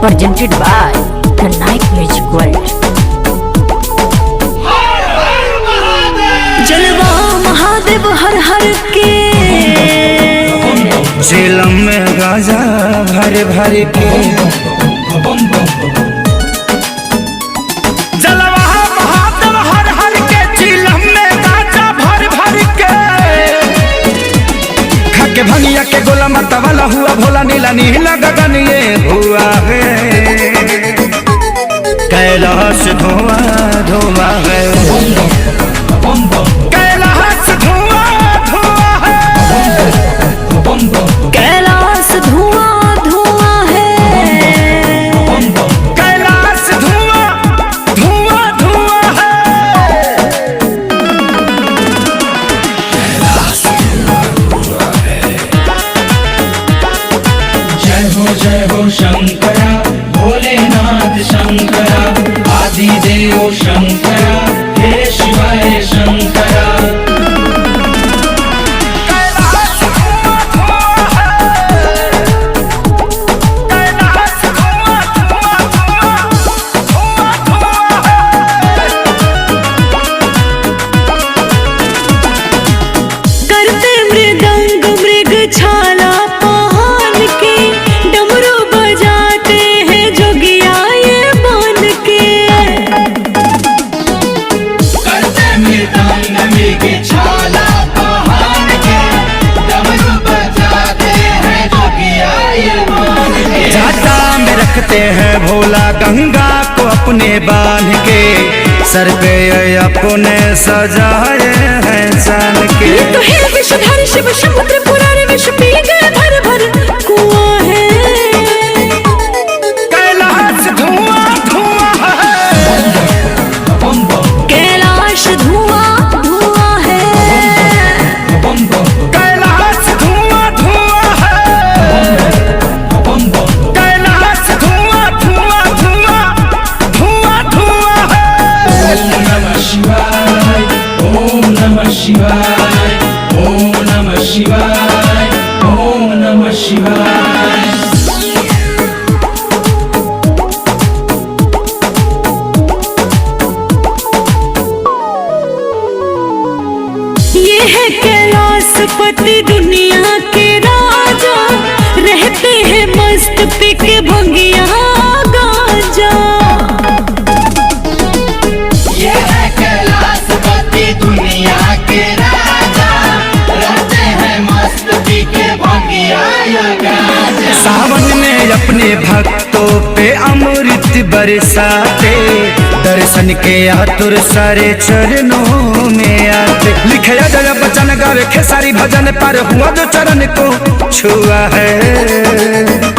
Presented by the Night Music World. जलवा महादेव हर हर के झीलम में गाजा भर भर के, जलवा महादेव हर हर के झीलम में गाजा भर भर के, खाके भंगिया के गोला माता वाला हुआ भोला नीला नीला गगन ये हुआ है, कैलाश धुआं धुआं है, कैलाश धुआं धुआं है, कैलाश धुआं धुआं है, कैलाश धुआं धुआं धुआं है, जय हो शंकरा भोलेनाथ शंकरा आदिदेव शंकरा हे शिवाय शंकरा। करते मृदंग मृग छाला पहन के, डमरू बजाते हैं जोगिया ये बन के, करते मृदंग मृग छाला पहन के, डमरू बजाते हैं जोगिया ये बन के, जाटा में रखते हैं भोला गंगा को अपने बांध के, सर पे अपने सजाए हैं सान के, ये तो है विषधर शिव समुद्र पुराण विष पी गए भर भर कुआं है, कैलाश धुआं धुआं है, कैलाश धुआं धुआं है, कैलाश धुआं धुआं है, कैलाश धुआं धुआं धुआं धुआं धुआं है। ओम नमः शिवाय ओम नमः शिवाय ओम नमः शिवाय ओम नमः शिवाय। ये है कैलाशपति दुनिया के राजा, रहते हैं मस्त पी के भंगिया गांजा, ये है कैलाशपति दुनिया के राजा, रहते हैं मस्त पी के भंगिया गांजा। सावन में अपने भक्तों पे अमृत बरसाते, दर्शन के आतुर सारे चरणों में आते, लिखे जय बचन गावे खेसारी भजन पर हुआ जो चरण को छुआ है।